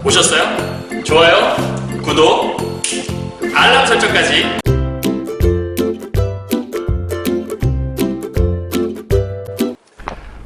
보셨어요? 좋아요, 구독, 알람 설정까지.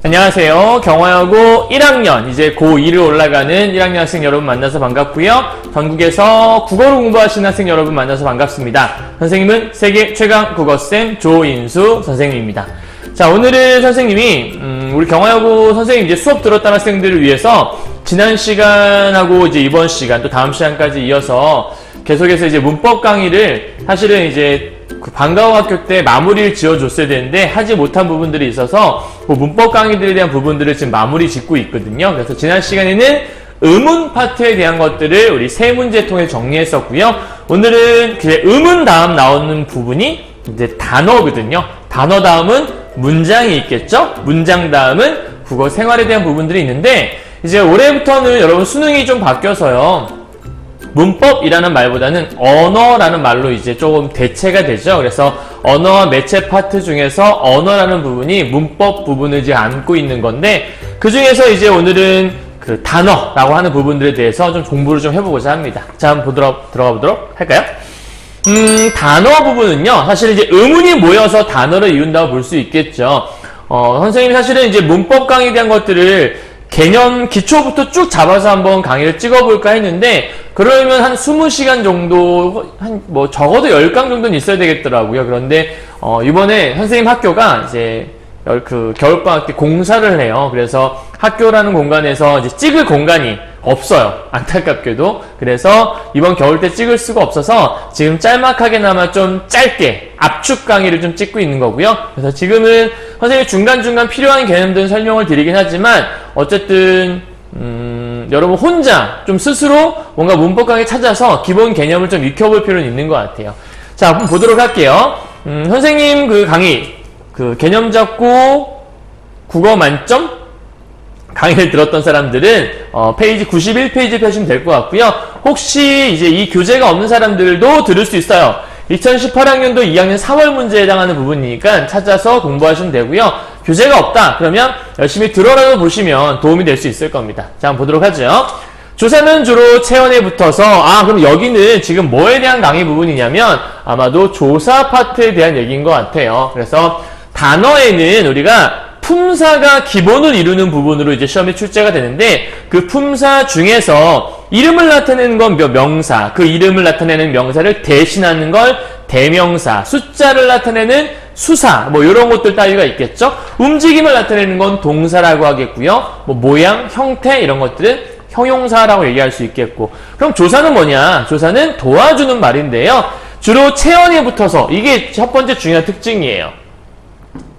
안녕하세요. 경화여고 1학년, 이제 고2를 올라가는 1학년 학생 여러분 만나서 반갑고요. 전국에서 국어를 공부하시는 학생 여러분 만나서 반갑습니다. 선생님은 세계 최강 국어쌤 조인수 선생님입니다. 자, 오늘은 선생님이 우리 경화여고 선생님 이제 수업 들었던 학생들을 위해서 지난 시간하고 이제 이번 시간 또 다음 시간까지 이어서 계속해서 이제 문법 강의를 사실은 이제 그 방과후 학교 때 마무리를 지어줬어야 되는데 하지 못한 부분들이 있어서 그 문법 강의들에 대한 부분들을 지금 마무리 짓고 있거든요. 그래서 지난 시간에는 의문 파트에 대한 것들을 우리 세 문제 통해 정리했었고요. 오늘은 그 의문 다음 나오는 부분이 이제 단어거든요. 단어 다음은 문장이 있겠죠? 문장 다음은 국어 생활에 대한 부분들이 있는데 이제 올해부터는 여러분 수능이 좀 바뀌어서요. 문법이라는 말보다는 언어라는 말로 이제 조금 대체가 되죠. 그래서 언어와 매체 파트 중에서 언어라는 부분이 문법 부분을 이제 안고 있는 건데 그 중에서 이제 오늘은 그 단어라고 하는 부분들에 대해서 좀 공부를 좀 해보고자 합니다. 자, 한번 들어가 보도록 할까요? 단어 부분은요, 사실 이제 의문이 모여서 단어를 이룬다고 볼 수 있겠죠. 선생님이 사실은 이제 문법 강의에 대한 것들을 개념 기초부터 쭉 잡아서 한번 강의를 찍어볼까 했는데, 그러면 한 20시간 정도, 뭐 적어도 10강 정도는 있어야 되겠더라고요. 그런데, 이번에 선생님 학교가 이제 겨울방학 때 공사를 해요. 그래서 학교라는 공간에서 이제 찍을 공간이 없어요. 안타깝게도. 그래서 이번 겨울 때 찍을 수가 없어서 지금 짤막하게나마 좀 짧게 압축 강의를 좀 찍고 있는 거고요. 그래서 지금은 선생님이 중간중간 필요한 개념들은 설명을 드리긴 하지만 어쨌든 여러분 혼자 좀 스스로 뭔가 문법 강의 찾아서 기본 개념을 좀 익혀볼 필요는 있는 것 같아요. 자, 한번 보도록 할게요. 선생님 그 강의 그 개념 잡고 국어 만점 강의를 들었던 사람들은 페이지 91페이지 펴시면 될 것 같고요. 혹시 이제 이 교재가 없는 사람들도 들을 수 있어요. 2018학년도 2학년 4월 문제에 해당하는 부분이니까 찾아서 공부하시면 되고요. 교재가 없다 그러면 열심히 들어라도 보시면 도움이 될 수 있을 겁니다. 자, 한번 보도록 하죠. 조사는 주로 체언에 붙어서 그럼 여기는 지금 뭐에 대한 강의 부분이냐면 아마도 조사 파트에 대한 얘기인 것 같아요. 그래서 단어에는 우리가 품사가 기본을 이루는 부분으로 이제 시험에 출제가 되는데 그 품사 중에서 이름을 나타내는 건 명사, 그 이름을 나타내는 명사를 대신하는 걸 대명사, 숫자를 나타내는 수사, 뭐 이런 것들 따위가 있겠죠. 움직임을 나타내는 건 동사라고 하겠고요. 뭐 모양, 형태 이런 것들은 형용사라고 얘기할 수 있겠고. 그럼 조사는 뭐냐? 조사는 도와주는 말인데요. 주로 체언에 붙어서 이게 첫 번째 중요한 특징이에요.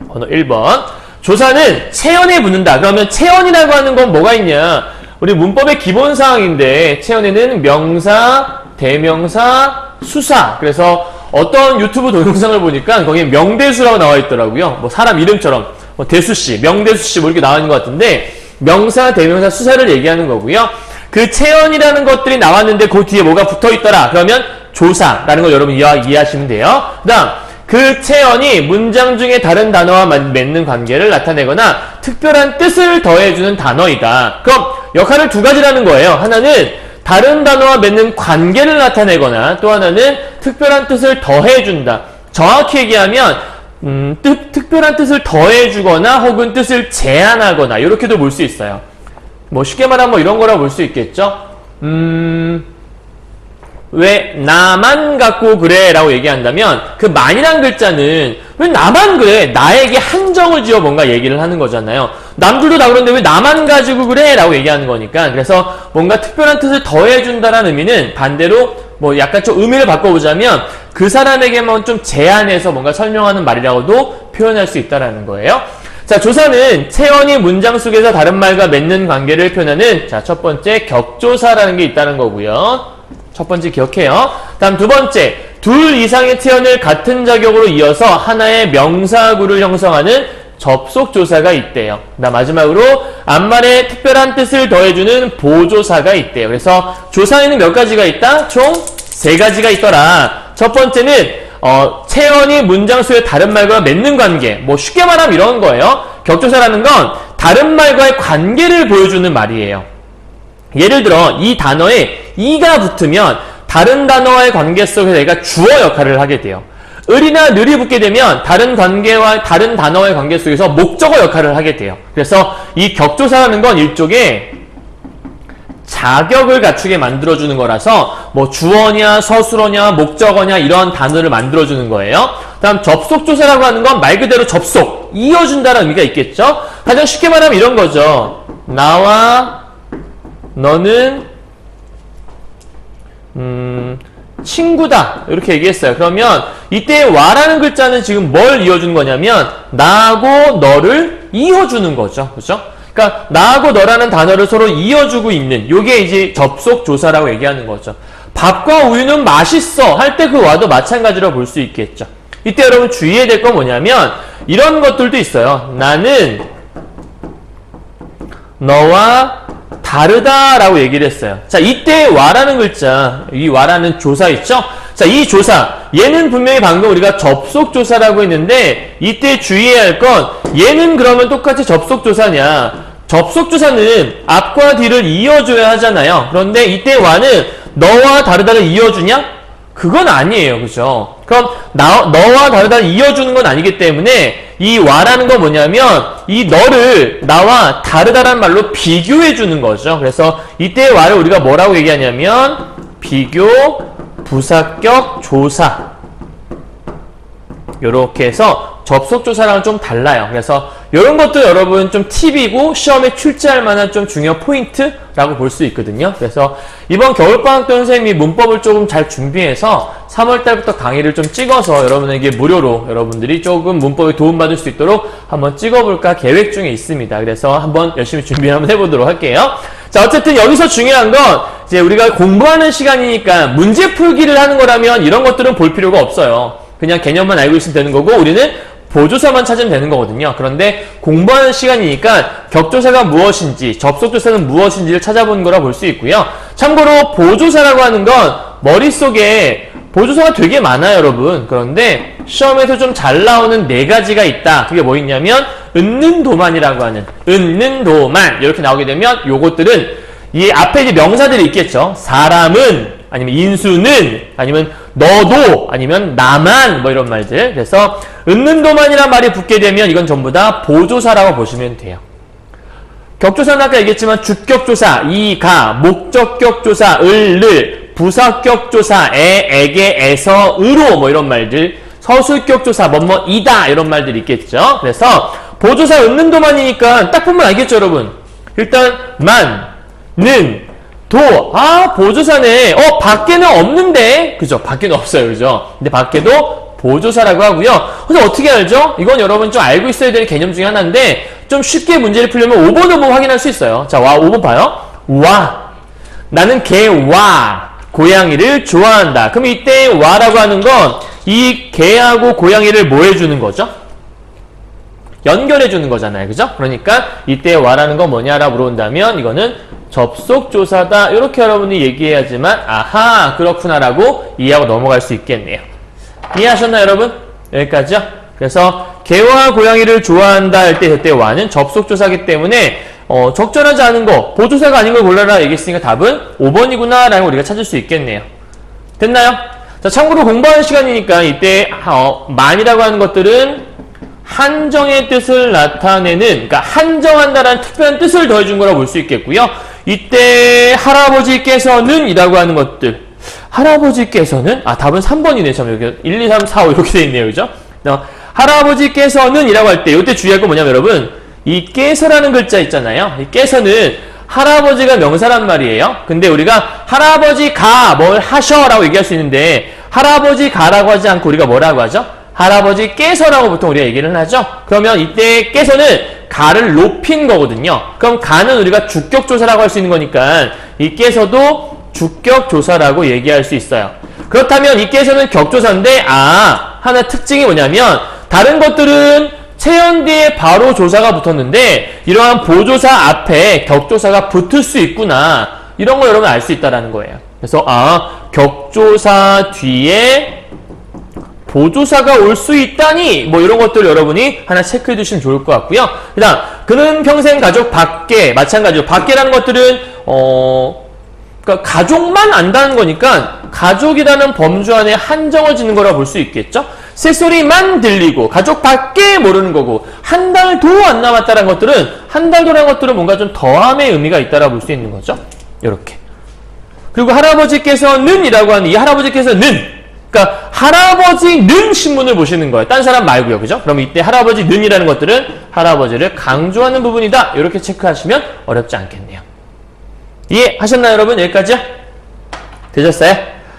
번호 1번. 조사는 체언에 붙는다. 그러면 체언이라고 하는 건 뭐가 있냐? 우리 문법의 기본사항인데 체언에는 명사, 대명사, 수사. 그래서 어떤 유튜브 동영상을 보니까 거기에 명대수라고 나와 있더라고요. 뭐 사람 이름처럼 뭐 대수씨, 명대수씨 뭐 이렇게 나와 있는 것 같은데 명사, 대명사, 수사를 얘기하는 거고요. 그 체언이라는 것들이 나왔는데 그 뒤에 뭐가 붙어 있더라. 그러면 조사라는 걸 여러분 이해하시면 돼요. 그 다음 그 체언이 문장 중에 다른 단어와 맺는 관계를 나타내거나 특별한 뜻을 더해주는 단어이다. 그럼 역할을 두 가지라는 거예요. 하나는 다른 단어와 맺는 관계를 나타내거나 또 하나는 특별한 뜻을 더해준다. 정확히 얘기하면 특별한 뜻을 더해주거나 혹은 뜻을 제한하거나 이렇게도 볼 수 있어요. 뭐 쉽게 말하면 뭐 이런 거라고 볼 수 있겠죠. 왜 나만 갖고 그래 라고 얘기한다면 그 만이란 글자는 왜 나만 그래? 나에게 한정을 지어 뭔가 얘기를 하는 거잖아요. 남들도 다 그런데 왜 나만 가지고 그래? 라고 얘기하는 거니까. 그래서 뭔가 특별한 뜻을 더해준다라는 의미는 반대로 뭐 약간 좀 의미를 바꿔보자면 그 사람에게만 좀 제한해서 뭔가 설명하는 말이라고도 표현할 수 있다라는 거예요. 자, 조사는 체언이 문장 속에서 다른 말과 맺는 관계를 표현하는 자, 첫 번째 격조사라는 게 있다는 거고요. 첫 번째 기억해요. 다음 두 번째, 둘 이상의 체언을 같은 자격으로 이어서 하나의 명사구를 형성하는 접속조사가 있대요. 그다음 마지막으로 앞말에 특별한 뜻을 더해주는 보조사가 있대요. 그래서 조사에는 몇 가지가 있다? 총 3가지가 있더라. 첫 번째는 체언이 문장 속에 다른 말과 맺는 관계. 뭐 쉽게 말하면 이런 거예요. 격조사라는 건 다른 말과의 관계를 보여주는 말이에요. 예를 들어 이 단어에 이가 붙으면 다른 단어와의 관계 속에서 얘가 주어 역할을 하게 돼요. 을이나 늘이 붙게 되면 다른 관계와 다른 단어와의 관계 속에서 목적어 역할을 하게 돼요. 그래서 이 격조사라는 건 일종의 자격을 갖추게 만들어주는 거라서 뭐 주어냐 서술어냐 목적어냐 이런 단어를 만들어주는 거예요. 다음 접속조사라고 하는 건 말 그대로 접속, 이어준다는 의미가 있겠죠. 가장 쉽게 말하면 이런 거죠. 나와 너는 친구다 이렇게 얘기했어요. 그러면 이때 와라는 글자는 지금 뭘 이어주는 거냐면 나하고 너를 이어주는 거죠. 그렇죠? 그러니까 나하고 너라는 단어를 서로 이어주고 있는 요게 이제 접속조사라고 얘기하는 거죠. 밥과 우유는 맛있어 할 때 그 와도 마찬가지로 볼 수 있겠죠. 이때 여러분 주의해야 될 건 뭐냐면 이런 것들도 있어요. 나는 너와 다르다라고 얘기를 했어요. 자, 이때 와라는 글자, 이 와라는 조사 있죠? 자, 이 조사, 얘는 분명히 방금 우리가 접속조사라고 했는데 이때 주의해야 할 건 얘는 그러면 똑같이 접속조사냐? 접속조사는 앞과 뒤를 이어줘야 하잖아요. 그런데 이때 와는 너와 다르다를 이어주냐? 그건 아니에요. 그죠? 그럼 너와 다르다를 이어주는 건 아니기 때문에 이 와라는 건 뭐냐면 이 너를 나와 다르다란 말로 비교해 주는 거죠. 그래서 이때 와를 우리가 뭐라고 얘기하냐면 비교, 부사격, 조사 요렇게 해서 접속조사랑은 좀 달라요. 그래서 이런 것도 여러분 좀 팁이고 시험에 출제할 만한 좀 중요한 포인트라고 볼 수 있거든요. 그래서 이번 겨울방학 때 선생님이 문법을 조금 잘 준비해서 3월달부터 강의를 좀 찍어서 여러분에게 무료로 여러분들이 조금 문법에 도움받을 수 있도록 한번 찍어볼까 계획 중에 있습니다. 그래서 한번 열심히 준비 한번 해보도록 할게요. 자, 어쨌든 여기서 중요한 건 이제 우리가 공부하는 시간이니까 문제 풀기를 하는 거라면 이런 것들은 볼 필요가 없어요. 그냥 개념만 알고 있으면 되는 거고 우리는 보조사만 찾으면 되는 거거든요. 그런데 공부하는 시간이니까 격조사가 무엇인지 접속조사는 무엇인지를 찾아보는 거라 볼 수 있고요. 참고로 보조사라고 하는 건 머릿속에 보조사가 되게 많아요, 여러분. 그런데 시험에서 좀 잘 나오는 4가지가 있다. 그게 뭐 있냐면 은는도만이라고 하는 은는도만 이렇게 나오게 되면 요것들은 이 앞에 이제 명사들이 있겠죠. 사람은 아니면 인수는 아니면 너도 아니면 나만 뭐 이런 말들. 그래서 은는도만이란 말이 붙게 되면 이건 전부 다 보조사라고 보시면 돼요. 격조사는 아까 얘기했지만 주격조사, 이가, 목적격조사, 을, 부사격조사, 에게, 에서, 으로 뭐 이런 말들, 서술격조사, 뭐뭐이다 이런 말들이 있겠죠. 그래서 보조사 은는도만이니까 딱 보면 알겠죠, 여러분. 일단 만, 는, 도, 보조사네. 밖에는 없는데. 그죠? 밖에는 없어요. 그죠? 근데 밖에도 보조사라고 하고요. 근데 어떻게 알죠? 이건 여러분 좀 알고 있어야 될 개념 중에 하나인데, 좀 쉽게 문제를 풀려면 5번 한번 확인할 수 있어요. 자, 5번 봐요. 와. 나는 개와 고양이를 좋아한다. 그럼 이때 와라고 하는 건 이 개하고 고양이를 뭐 해주는 거죠? 연결해 주는 거잖아요. 그죠? 그러니까 이때 와라는 건 뭐냐라고 물어본다면 이거는 접속조사다. 이렇게 여러분이 얘기해야지만 아하 그렇구나라고 이해하고 넘어갈 수 있겠네요. 이해하셨나요, 여러분? 여기까지요. 그래서 개와 고양이를 좋아한다 할 때 그때 와는 접속조사이기 때문에 적절하지 않은 거, 보조사가 아닌 걸 골라라 얘기했으니까 답은 5번이구나 라는 걸 우리가 찾을 수 있겠네요. 됐나요? 자, 참고로 공부하는 시간이니까 이때 만이라고 하는 것들은 한정의 뜻을 나타내는, 그러니까 한정한다라는 특별한 뜻을 더해준 거라고 볼 수 있겠고요. 이때 할아버지께서는 이라고 하는 것들, 할아버지께서는 답은 3번이네. 참 여기 1, 2, 3, 4, 5 이렇게 돼 있네요. 그죠? 할아버지께서는 이라고 할 때 이때 주의할 건 뭐냐면 여러분, 이 깨서라는 글자 있잖아요. 이 깨서는 할아버지가 명사란 말이에요. 근데 우리가 할아버지가 뭘 하셔라고 얘기할 수 있는데 할아버지가라고 하지 않고 우리가 뭐라고 하죠? 할아버지께서라고 보통 우리가 얘기를 하죠. 그러면 이때 깨서는 가를 높인 거거든요. 그럼 가는 우리가 주격조사라고 할 수 있는 거니까 이 깨서도 주격조사라고 얘기할 수 있어요. 그렇다면 이 깨서는 격조사인데 하나 특징이 뭐냐면 다른 것들은 체연 뒤에 바로 조사가 붙었는데 이러한 보조사 앞에 격조사가 붙을 수 있구나. 이런 거 여러분 알 수 있다라는 거예요. 그래서 격조사 뒤에 보조사가 올 수 있다니 뭐 이런 것들 여러분이 하나 체크해 두시면 좋을 것 같고요. 그 다음 그는 평생 가족 밖에 마찬가지로 밖에라는 것들은 그러니까 가족만 안다는 거니까 가족이라는 범주 안에 한정을 짓는 거라고 볼 수 있겠죠. 새소리만 들리고 가족 밖에 모르는 거고 한 달도 안 남았다는 것들은 한 달도라는 것들은 뭔가 좀 더함의 의미가 있다라고 볼 수 있는 거죠. 이렇게. 그리고 할아버지께서는 이라고 하는 이 할아버지께서는 그러니까 할아버지는 신문을 보시는 거예요. 딴 사람 말고요. 그죠? 그럼 이때 할아버지는이라는 것들은 할아버지를 강조하는 부분이다. 이렇게 체크하시면 어렵지 않겠네요. 이해하셨나요, 여러분? 여기까지요? 되셨어요?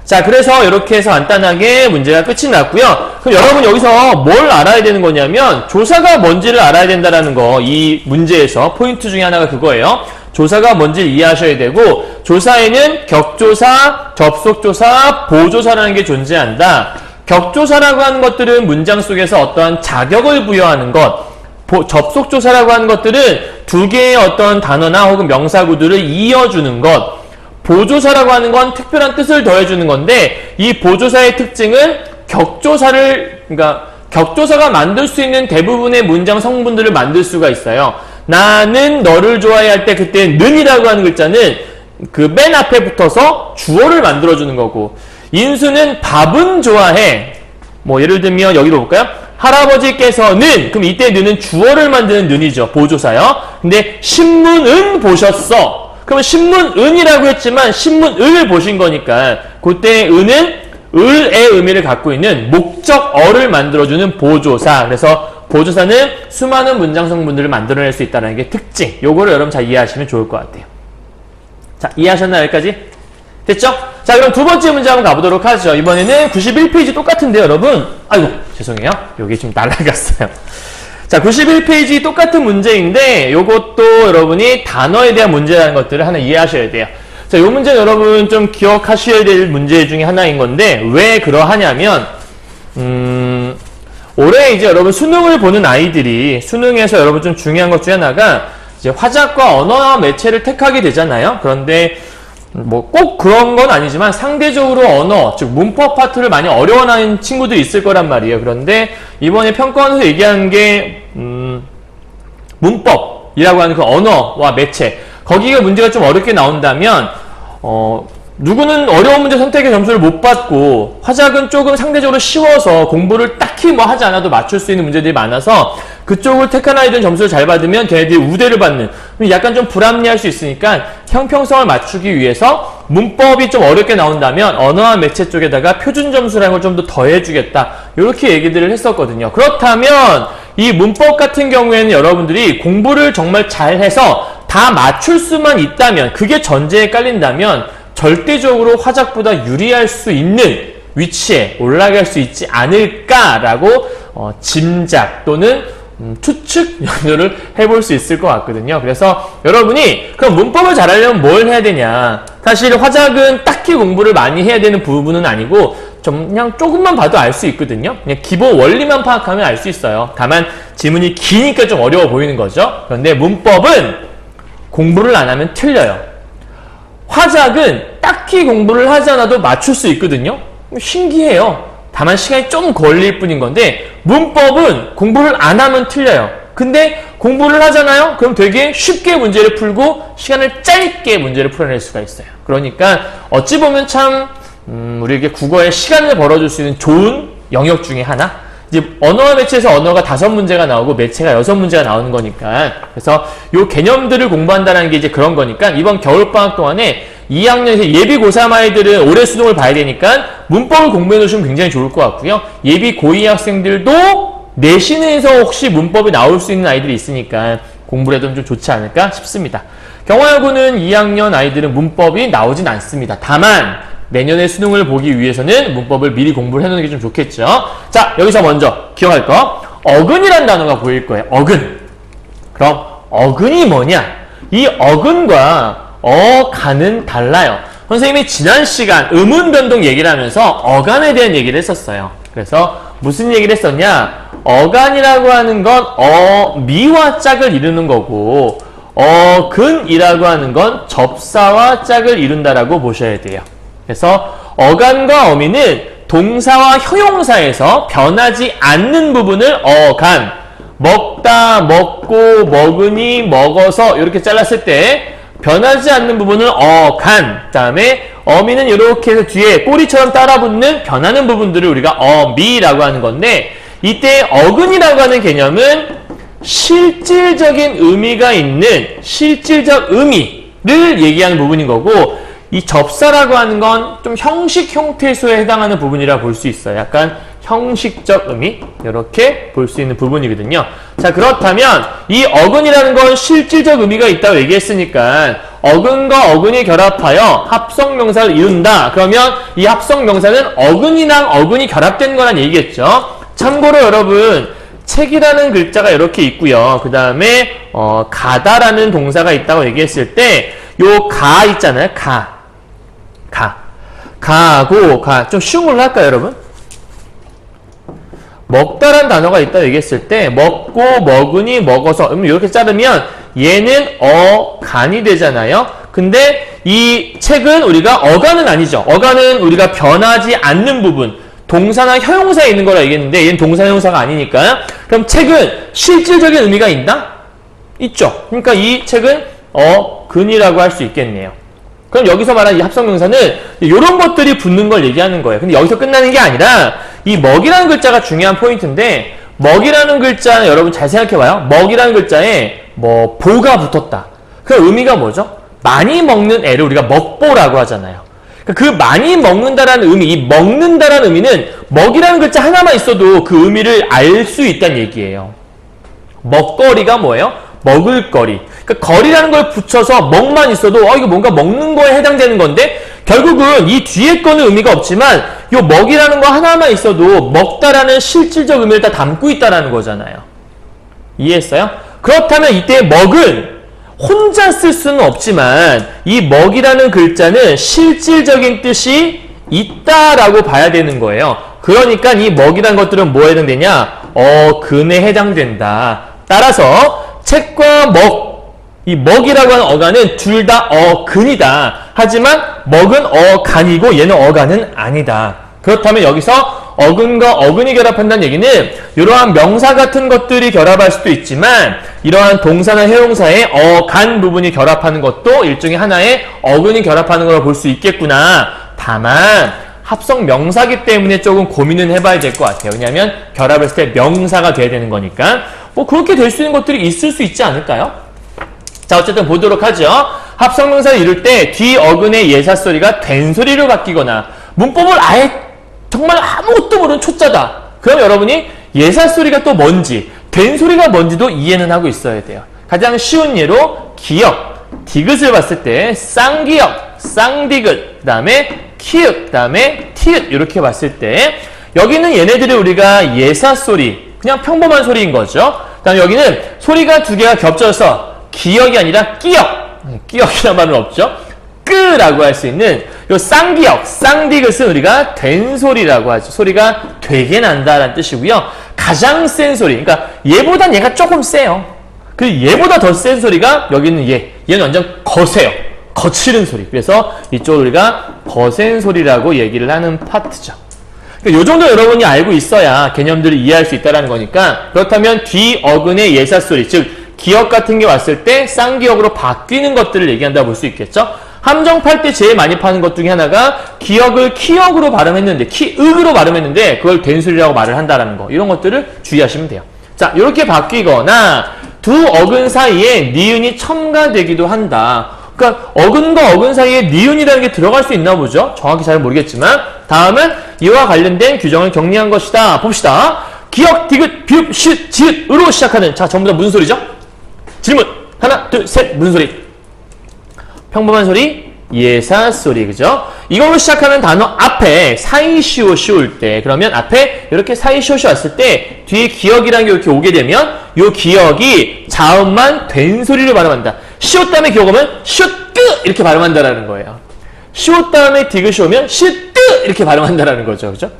자, 그래서 이렇게 해서 간단하게 문제가 끝이 났고요. 그럼 여러분 여기서 뭘 알아야 되는 거냐면 조사가 뭔지를 알아야 된다는 거. 이 문제에서 포인트 중에 하나가 그거예요. 조사가 뭔지를 이해하셔야 되고 조사에는 격조사, 접속조사, 보조사라는 게 존재한다. 격조사라고 하는 것들은 문장 속에서 어떠한 자격을 부여하는 것, 접속조사라고 하는 것들은 두 개의 어떤 단어나 혹은 명사구들을 이어주는 것, 보조사라고 하는 건 특별한 뜻을 더해주는 건데 이 보조사의 특징은 그러니까 격조사가 만들 수 있는 대부분의 문장 성분들을 만들 수가 있어요. 나는 너를 좋아해 할 때 그때 는이라고 하는 글자는 그 맨 앞에 붙어서 주어를 만들어주는 거고 인수는 밥은 좋아해. 뭐 예를 들면 여기로 볼까요? 할아버지께서는 그럼 이때 는은 주어를 만드는 는이죠. 보조사요. 근데 신문은 보셨어. 그러면 신문은이라고 했지만 신문을 보신 거니까 그때 은은 을의 의미를 갖고 있는 목적어를 만들어주는 보조사. 그래서 보조사는 수많은 문장 성분들을 만들어낼 수 있다는 게 특징. 요거를 여러분 잘 이해하시면 좋을 것 같아요. 자, 이해하셨나요? 여기까지? 됐죠? 자, 그럼 두 번째 문제 한번 가보도록 하죠. 이번에는 91페이지 똑같은데요, 여러분. 아이고, 죄송해요. 여기 좀 날아갔어요. 자, 91페이지 똑같은 문제인데 요것도 여러분이 단어에 대한 문제라는 것들을 하나 이해하셔야 돼요. 자, 요 문제는 여러분 좀 기억하셔야 될 문제 중에 하나인 건데 왜 그러하냐면 올해 이제 여러분 수능을 보는 아이들이 수능에서 여러분 좀 중요한 것 중에 하나가 이제 화작과 언어 매체를 택하게 되잖아요. 그런데 뭐 꼭 그런 건 아니지만 상대적으로 언어, 즉 문법 파트를 많이 어려워하는 친구들이 있을 거란 말이에요. 그런데 이번에 평가원에서 얘기하는 게 문법이라고 하는 그 언어와 매체 거기가 문제가 좀 어렵게 나온다면 누구는 어려운 문제 선택의 점수를 못 받고 화작은 조금 상대적으로 쉬워서 공부를 딱히 뭐 하지 않아도 맞출 수 있는 문제들이 많아서 그쪽을 택한 아이들은 점수를 잘 받으면 걔네들이 우대를 받는 약간 좀 불합리할 수 있으니까 형평성을 맞추기 위해서 문법이 좀 어렵게 나온다면 언어와 매체 쪽에다가 표준 점수라는 걸 좀 더 더해주겠다 이렇게 얘기들을 했었거든요. 그렇다면 이 문법 같은 경우에는 여러분들이 공부를 정말 잘해서 다 맞출 수만 있다면 그게 전제에 깔린다면 절대적으로 화작보다 유리할 수 있는 위치에 올라갈 수 있지 않을까라고 짐작 또는 추측 연구를 해볼 수 있을 것 같거든요. 그래서 여러분이 그럼 문법을 잘하려면 뭘 해야 되냐? 사실 화작은 딱히 공부를 많이 해야 되는 부분은 아니고 좀 그냥 조금만 봐도 알 수 있거든요. 그냥 기본 원리만 파악하면 알 수 있어요. 다만 지문이 기니까 좀 어려워 보이는 거죠. 그런데 문법은 공부를 안 하면 틀려요. 화작은 딱히 공부를 하지 않아도 맞출 수 있거든요. 신기해요. 다만 시간이 좀 걸릴 뿐인 건데 문법은 공부를 안 하면 틀려요. 근데 공부를 하잖아요? 그럼 되게 쉽게 문제를 풀고 시간을 짧게 문제를 풀어낼 수가 있어요. 그러니까 어찌 보면 참 우리에게 국어에 시간을 벌어줄 수 있는 좋은 영역 중에 하나? 이제 언어와 매체에서 언어가 5문제가 나오고 매체가 6문제가 나오는 거니까 그래서 요 개념들을 공부한다는 게 이제 그런 거니까 이번 겨울방학 동안에 2학년에서 예비 고3 아이들은 올해 수능을 봐야 되니까 문법을 공부해 놓으시면 굉장히 좋을 것 같고요. 예비 고2 학생들도 내신에서 혹시 문법이 나올 수 있는 아이들이 있으니까 공부를 해도 좀 좋지 않을까 싶습니다. 경화여고는 2학년 아이들은 문법이 나오진 않습니다. 다만 내년에 수능을 보기 위해서는 문법을 미리 공부를 해놓는 게 좀 좋겠죠. 자, 여기서 먼저 기억할 거 어근이라는 단어가 보일 거예요. 어근. 그럼 어근이 뭐냐? 이 어근과 어간은 달라요. 선생님이 지난 시간 음운 변동 얘기를 하면서 어간에 대한 얘기를 했었어요. 그래서 무슨 얘기를 했었냐? 어간이라고 하는 건 미와 짝을 이루는 거고 어근이라고 하는 건 접사와 짝을 이룬다라고 보셔야 돼요. 그래서 어간과 어미는 동사와 형용사에서 변하지 않는 부분을 어간, 먹다, 먹고, 먹으니, 먹어서 이렇게 잘랐을 때 변하지 않는 부분을 어간, 그 다음에 어미는 이렇게 해서 뒤에 꼬리처럼 따라붙는 변하는 부분들을 우리가 어미라고 하는 건데, 이때 어근이라고 하는 개념은 실질적인 의미가 있는 실질적 의미를 얘기하는 부분인 거고, 이 접사라고 하는 건 좀 형식 형태소에 해당하는 부분이라 볼 수 있어요. 약간 형식적 의미, 이렇게 볼 수 있는 부분이거든요. 자, 그렇다면 이 어근이라는 건 실질적 의미가 있다고 얘기했으니까 어근과 어근이 결합하여 합성명사를 이룬다. 그러면 이 합성명사는 어근이랑 어근이 결합된 거란 얘기겠죠. 참고로 여러분, 책이라는 글자가 이렇게 있고요. 그 다음에 가다라는 동사가 있다고 얘기했을 때 요 가 있잖아요. 가하고 좀 쉬운 걸로 할까요, 여러분? 먹다라는 단어가 있다고 얘기했을 때 먹고, 먹으니, 먹어서 이렇게 자르면 얘는 어간이 되잖아요. 근데 이 책은 우리가 어간은 아니죠. 어간은 우리가 변하지 않는 부분, 동사나 형용사에 있는 거라 얘기했는데 얘는 동사, 형용사가 아니니까. 그럼 책은 실질적인 의미가 있나? 있죠. 그러니까 이 책은 어근이라고 할 수 있겠네요. 그럼 여기서 말하는 이 합성명사는 이런 것들이 붙는 걸 얘기하는 거예요. 근데 여기서 끝나는 게 아니라 이 먹이라는 글자가 중요한 포인트인데, 먹이라는 글자는 여러분 잘 생각해봐요. 먹이라는 글자에 보가 붙었다. 그 의미가 뭐죠? 많이 먹는 애를 우리가 먹보라고 하잖아요. 그 많이 먹는다라는 의미, 이 먹는다라는 의미는 먹이라는 글자 하나만 있어도 그 의미를 알 수 있다는 얘기예요. 먹거리가 뭐예요? 먹을거리. 그러니까 거리라는 걸 붙여서 먹만 있어도 이거 뭔가 먹는 거에 해당되는 건데, 결국은 이 뒤에 거는 의미가 없지만 이 먹이라는 거 하나만 있어도 먹다라는 실질적 의미를 다 담고 있다라는 거잖아요. 이해했어요? 그렇다면 이때 먹은 혼자 쓸 수는 없지만 이 먹이라는 글자는 실질적인 뜻이 있다라고 봐야 되는 거예요. 그러니까 이 먹이라는 것들은 뭐에 해당되냐? 어근에 해당된다. 따라서 책과 이 먹이라고 하는 어간은 둘 다 어근이다. 하지만 먹은 어간이고 얘는 어간은 아니다. 그렇다면 여기서 어근과 어근이 결합한다는 얘기는 이러한 명사 같은 것들이 결합할 수도 있지만 이러한 동사나 형용사의 어간 부분이 결합하는 것도 일종의 하나의 어근이 결합하는 걸로 볼 수 있겠구나. 다만 합성 명사기 때문에 조금 고민은 해봐야 될 것 같아요. 왜냐하면 결합했을 때 명사가 돼야 되는 거니까 그렇게 될 수 있는 것들이 있을 수 있지 않을까요? 자, 어쨌든 보도록 하죠. 합성명사를 이룰 때 뒤 어근의 예사소리가 된소리로 바뀌거나 문법을 아예 정말 아무것도 모르는 초짜다. 그럼 여러분이 예사소리가 또 뭔지, 된소리가 뭔지도 이해는 하고 있어야 돼요. 가장 쉬운 예로 기역, 디귿을 봤을 때 쌍기역, 쌍디귿, 그 다음에 키읔, 그 다음에 티읕 이렇게 봤을 때 여기는 얘네들이 우리가 예사소리, 그냥 평범한 소리인 거죠. 그 다음에 여기는 소리가 두 개가 겹쳐서 기역이 아니라 끼역, 끼역이라는 말은 없죠. 끄라고 할 수 있는 요 쌍기역, 쌍디귿은 우리가 된소리라고 하죠. 소리가 되게 난다라는 뜻이고요. 가장 센 소리, 그러니까 얘보단 얘가 조금 세요. 그리고 얘보다 더 센 소리가 여기는 얘는 완전 거세요. 거칠은 소리. 그래서 이쪽을 우리가 거센 소리라고 얘기를 하는 파트죠. 그러니까 요 정도 여러분이 알고 있어야 개념들을 이해할 수 있다는 거니까, 그렇다면 뒤 어근의 예사소리, 즉 기역 같은 게 왔을 때 쌍기역으로 바뀌는 것들을 얘기한다고 볼 수 있겠죠. 함정 팔 때 제일 많이 파는 것 중에 하나가 기역을 키역으로 발음했는데, 키윽으로 발음했는데 그걸 된소리라고 말을 한다는 거. 이런 것들을 주의하시면 돼요. 자, 이렇게 바뀌거나 두 어근 사이에 니은이 첨가되기도 한다. 그러니까 어근과 어근 사이에 니은이라는 게 들어갈 수 있나 보죠. 정확히 잘 모르겠지만 다음은 이와 관련된 규정을 정리한 것이다. 봅시다. 기역, 디귿, 비읍, 시읒, 지읒으로 시작하는, 자, 전부 다 무슨 소리죠? 질문 하나, 둘, 셋. 무슨 소리? 평범한 소리? 예사소리, 그죠? 이걸로 시작하는 단어 앞에 사이시옷이 올 때, 그러면 앞에 이렇게 사이시옷이 왔을 때 뒤에 기역이라는 게 이렇게 오게 되면 이 기역이 자음만 된 소리를 발음한다. 시옷 다음에 기역 오면 시옷뜨 이렇게 발음한다라는 거예요. 시옷 다음에 디귿이 오면 시뜨 이렇게 발음한다라는 거죠, 그죠?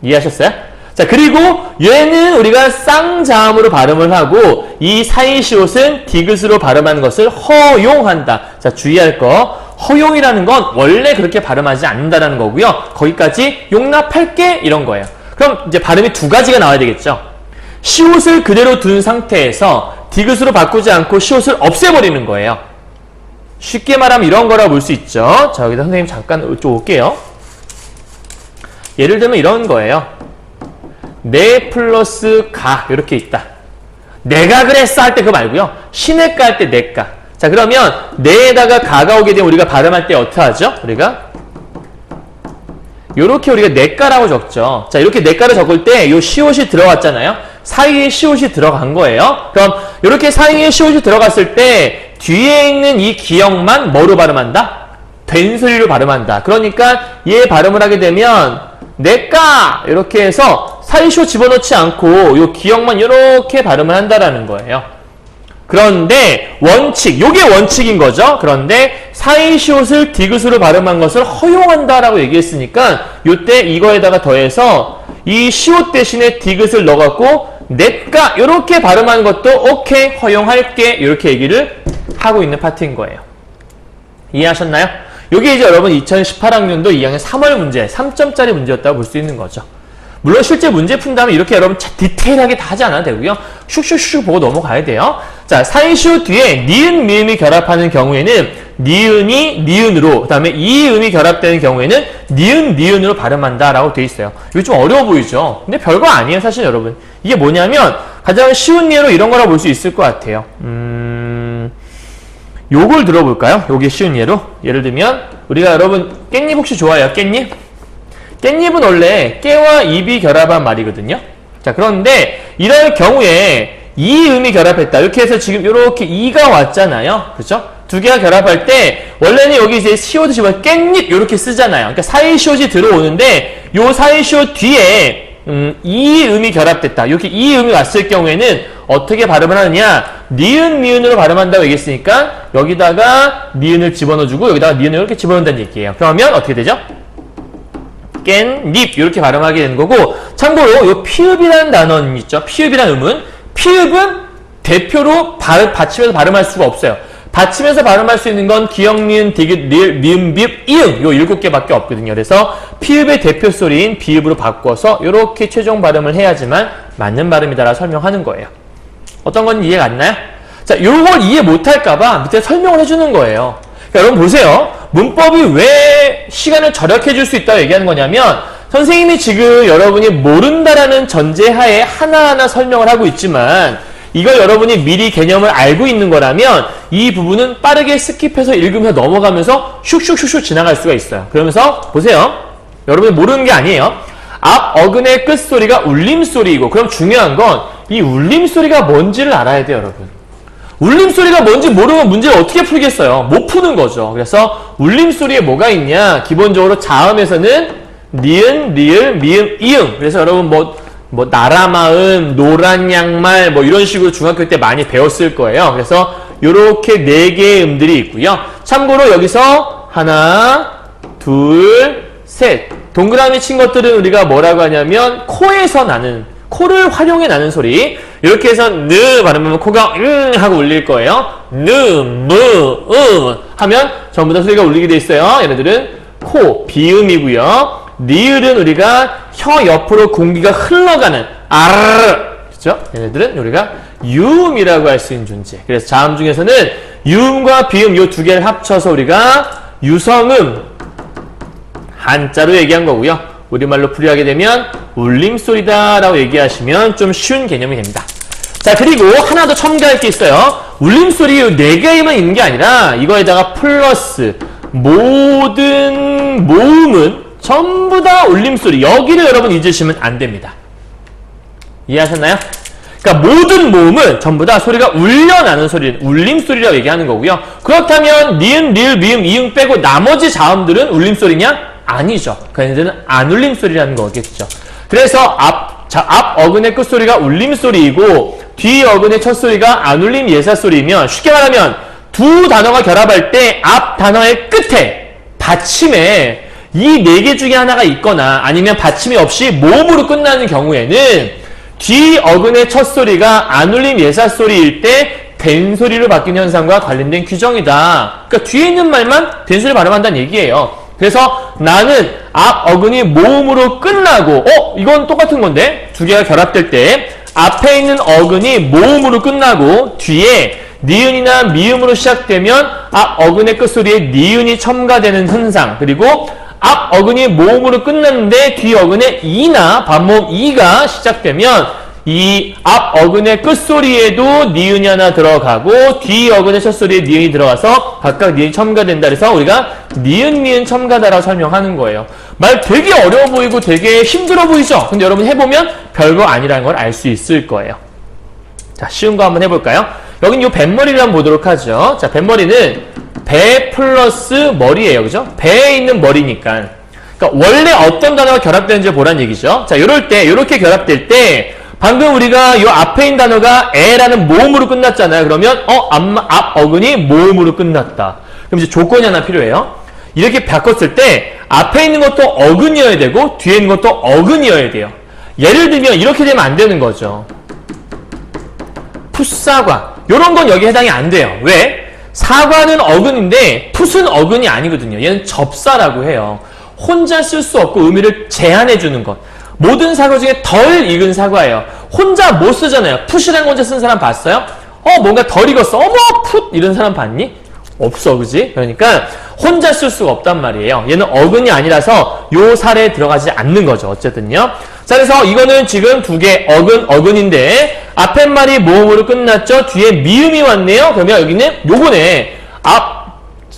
이해하셨어요? 자, 그리고 얘는 우리가 쌍자음으로 발음을 하고 이 사이시옷은 디귿으로 발음하는 것을 허용한다. 자, 주의할 거. 허용이라는 건 원래 그렇게 발음하지 않는다라는 거고요. 거기까지 용납할게 이런 거예요. 그럼 이제 발음이 두 가지가 나와야 되겠죠. 시옷을 그대로 둔 상태에서 디귿으로 바꾸지 않고 시옷을 없애버리는 거예요. 쉽게 말하면 이런 거라고 볼 수 있죠. 자, 여기다 선생님 잠깐 좀 올게요. 예를 들면 이런 거예요. 내 플러스 가 이렇게 있다. 내가 그랬어 할 때 그거 말고요. 시내가 할 때 내가. 자, 그러면 내에다가 가가 오게 되면 우리가 발음할 때 어떻게 하죠? 요렇게 우리가 내가라고 적죠. 자, 이렇게 내가를 적을 때 요 시옷이 들어갔잖아요. 사이에 시옷이 들어간 거예요. 그럼 이렇게 사이에 시옷이 들어갔을 때 뒤에 있는 이 기역만 뭐로 발음한다? 된 소리로 발음한다. 그러니까 얘 발음을 하게 되면 내가 이렇게 해서 사이 시옷 집어넣지 않고 요 기역만 이렇게 발음을 한다라는 거예요. 그런데 원칙, 요게 원칙인 거죠. 그런데 사이 시옷을 디귿으로 발음한 것을 허용한다라고 얘기했으니까 요때 이거에다가 더해서 이 시옷 대신에 디귿을 넣어갖고 내가 이렇게 발음하는 것도 오케이 허용할게 이렇게 얘기를 하고 있는 파트인 거예요. 이해하셨나요? 이게 이제 여러분 2018학년도 2학년 3월 문제 3점짜리 문제였다고 볼 수 있는 거죠. 물론 실제 문제 푼다면 이렇게 여러분 디테일하게 다 하지 않아도 되고요. 슉슉슉 보고 넘어가야 돼요. 자, 사이시옷 뒤에 니은, 미음이 결합하는 경우에는 니은이 니은으로, 그 다음에 이음이 결합되는 경우에는 니은, 니은으로 발음한다라고 돼 있어요. 이거 좀 어려워 보이죠? 근데 별거 아니에요, 사실 여러분. 이게 뭐냐면 가장 쉬운 예로 이런 거라고 볼 수 있을 것 같아요. 요걸 들어볼까요? 요게 쉬운 예로. 예를 들면 우리가 여러분 깻잎 혹시 좋아해요? 깻잎? 깻잎은 원래 깨와 잎이 결합한 말이거든요. 자, 그런데 이럴 경우에 이음이 결합했다. 이렇게 해서 지금 이렇게 이가 왔잖아요. 그렇죠? 두 개가 결합할 때 원래는 여기 이제 시옷이 집어 깻잎 이렇게 쓰잖아요. 그러니까 사이 시옷이 들어오는데 요 사이 시옷 뒤에 이음이 결합됐다. 이렇게 이음이 왔을 경우에는 어떻게 발음을 하느냐? 니은, 니은으로 발음한다고 얘기했으니까 여기다가 니은을 집어넣어주고 여기다가 니은을 이렇게 집어넣는다는 얘기예요. 그러면 어떻게 되죠? 깻잎 이렇게 발음하게 되는 거고, 참고로 요 피읍이라는 단어 있죠. 피읍이라는 음은 피읍은 대표로 받침해서 발음할 수가 없어요. 받침해서 발음할 수 있는 건 기역, 니은, 디귿, 리을, 미음, 비읍, 이응 요 7개밖에 없거든요. 그래서 피읍의 대표 소리인 비읍으로 바꿔서 이렇게 최종 발음을 해야지만 맞는 발음이다라고 설명하는 거예요. 어떤 건 이해가 안 나요? 자, 요걸 이해 못할까봐 밑에 설명을 해주는 거예요. 그러니까 여러분 보세요. 문법이 왜 시간을 절약해 줄 수 있다고 얘기하는 거냐면 선생님이 지금 여러분이 모른다라는 전제하에 하나하나 설명을 하고 있지만 이걸 여러분이 미리 개념을 알고 있는 거라면 이 부분은 빠르게 스킵해서 읽으면서 넘어가면서 슉슉슉슉 지나갈 수가 있어요. 그러면서 보세요. 여러분이 모르는 게 아니에요. 앞 어근의 끝소리가 울림소리이고, 그럼 중요한 건 이 울림소리가 뭔지를 알아야 돼요, 여러분. 울림소리가 뭔지 모르면 문제를 어떻게 풀겠어요? 못 푸는 거죠. 그래서 울림소리에 뭐가 있냐? 기본적으로 자음에서는 니은, 리을, 미음, 이응. 그래서 여러분 뭐 나라마음, 노란 양말 뭐 이런 식으로 중학교 때 많이 배웠을 거예요. 그래서 요렇게 4개의 음들이 있고요. 참고로 여기서 하나, 둘, 셋. 동그라미 친 것들은 우리가 뭐라고 하냐면 코에서 나는, 코를 활용해 나는 소리. 이렇게 해서 느 발음하면 코가 하고 울릴 거예요. 느, 무, 하면 전부 다 소리가 울리게 돼 있어요. 얘네들은 코, 비음이고요. 니을은 우리가 혀 옆으로 공기가 흘러가는 아르르, 그렇죠? 얘네들은 우리가 유음이라고 할 수 있는 존재. 그래서 자음 중에서는 유음과 비음 요 두 개를 합쳐서 우리가 유성음, 한자로 얘기한 거고요. 우리말로 풀이하게 되면 울림소리다라고 얘기하시면 좀 쉬운 개념이 됩니다. 자, 그리고 하나 더 첨가할 게 있어요. 울림소리 4개만 있는 게 아니라 이거에다가 플러스 모든 모음은 전부 다 울림소리. 여기를 여러분 잊으시면 안 됩니다. 이해하셨나요? 그러니까 모든 모음은 전부 다 소리가 울려나는 소리는 울림소리라고 얘기하는 거고요. 그렇다면 니은, 리을, 미음, 이응 빼고 나머지 자음들은 울림소리냐? 아니죠. 그 얘네들은 안 울림소리라는 거겠죠. 그래서 앞 어근의 끝소리가 울림소리이고 뒤 어근의 첫 소리가 안 울림 예사소리이면 쉽게 말하면 두 단어가 결합할 때 앞 단어의 끝에 받침에 이 4개 중에 하나가 있거나 아니면 받침이 없이 모음으로 끝나는 경우에는 뒤 어근의 첫 소리가 안 울림 예사소리일 때 된소리로 바뀌는 현상과 관련된 규정이다. 그러니까 뒤에 있는 말만 된소리 발음한다는 얘기예요. 그래서 나는 앞 어근이 모음으로 끝나고 이건 똑같은 건데 두 개가 결합될 때 앞에 있는 어근이 모음으로 끝나고 뒤에 니은이나 미음으로 시작되면 앞 어근의 끝소리에 니은이 첨가되는 현상, 그리고 앞 어근이 모음으로 끝났는데 뒤 어근에 이나 반모음 이가 시작되면 이 앞 어근의 끝소리에도 니은이 하나 들어가고 뒤 어근의 첫소리에 니은이 들어가서 각각 니은이 첨가된다. 그래서 우리가 니은 미은 첨가다라고 설명하는 거예요. 말 되게 어려워 보이고 되게 힘들어 보이죠? 근데 여러분 해보면 별거 아니라는 걸 알 수 있을 거예요. 자, 쉬운 거 한번 해볼까요? 여긴 요 뱃머리를 한번 보도록 하죠. 자, 뱃머리는 배 플러스 머리예요. 그죠? 배에 있는 머리니까. 그러니까 원래 어떤 단어가 결합되는지 보란 얘기죠. 자, 요럴 때, 요렇게 결합될 때 방금 우리가 요 앞에 있는 단어가 에라는 모음으로 끝났잖아요. 그러면 앞 어근이 모음으로 끝났다. 그럼 이제 조건이 하나 필요해요. 이렇게 바꿨을 때 앞에 있는 것도 어근이어야 되고 뒤에 있는 것도 어근이어야 돼요. 예를 들면 이렇게 되면 안 되는 거죠. 풋사과. 요런 건 여기 해당이 안 돼요. 왜? 사과는 어근인데 풋은 어근이 아니거든요. 얘는 접사라고 해요. 혼자 쓸 수 없고 의미를 제한해 주는 것. 모든 사과 중에 덜 익은 사과예요. 혼자 못 쓰잖아요. 풋이라는 거 혼자 쓴 사람 봤어요? 뭔가 덜 익었어. 어머, 풋! 이런 사람 봤니? 없어, 그지? 그러니까 혼자 쓸 수가 없단 말이에요. 얘는 어근이 아니라서 요 사례에 들어가지 않는 거죠. 어쨌든요. 자, 그래서 이거는 지금 두 개 어근인데 앞에 말이 모음으로 끝났죠? 뒤에 미음이 왔네요? 그러면 여기는 요거네.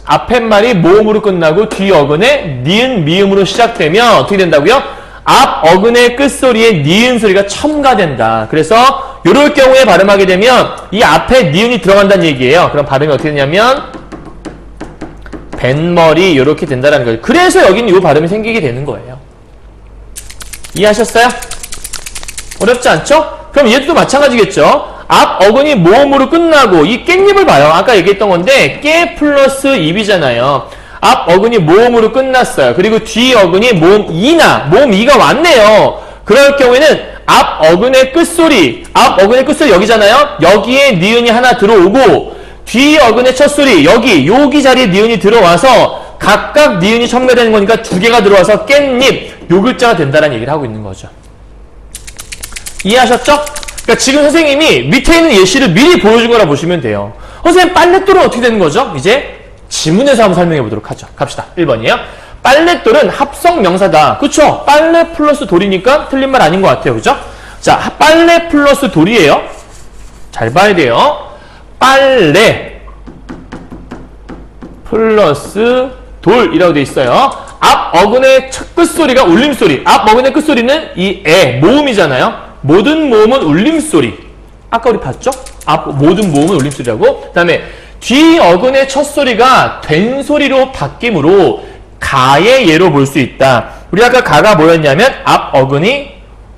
앞에 말이 모음으로 끝나고 뒤 어근에 니은 미음으로 시작되면 어떻게 된다고요? 앞 어근의 끝소리에 니은 소리가 첨가된다. 그래서 이럴 경우에 발음하게 되면 이 앞에 니은이 들어간다는 얘기예요. 그럼 발음이 어떻게 되냐면 뱃머리 이렇게 된다는 거예요. 그래서 여기는 이 발음이 생기게 되는 거예요. 이해하셨어요? 어렵지 않죠? 그럼 얘도 마찬가지겠죠? 앞 어근이 모음으로 끝나고 이 깻잎을 봐요. 아까 얘기했던 건데 깨 플러스 입이잖아요. 앞 어근이 모음으로 끝났어요. 그리고 뒤 어근이 모음 이가 왔네요. 그럴 경우에는 앞 어근의 끝소리 여기잖아요. 여기에 니은이 하나 들어오고 뒤 어근의 첫소리 여기 자리에 니은이 들어와서 각각 니은이 첨가되는 거니까 두 개가 들어와서 깻잎 요 글자가 된다는 얘기를 하고 있는 거죠. 이해하셨죠? 그러니까 지금 선생님이 밑에 있는 예시를 미리 보여준 거라 보시면 돼요. 선생님 빨랫돌은 어떻게 되는 거죠? 이제 지문에서 한번 설명해 보도록 하죠. 갑시다. 1번이에요. 빨랫돌은 합성 명사다. 그쵸? 빨래 플러스 돌이니까 틀린 말 아닌 것 같아요. 그죠? 자, 빨래 플러스 돌이에요. 잘 봐야 돼요. 빨래 플러스 돌이라고 돼 있어요. 앞 어근의 첫 끝소리가 울림소리. 앞 어근의 끝소리는 이 모음이잖아요. 모든 모음은 울림소리. 아까 우리 봤죠? 모든 모음은 울림소리라고. 그 다음에 뒤 어근의 첫 소리가 된 소리로 바뀌므로 가의 예로 볼 수 있다. 우리 아까 가가 뭐였냐면 앞 어근이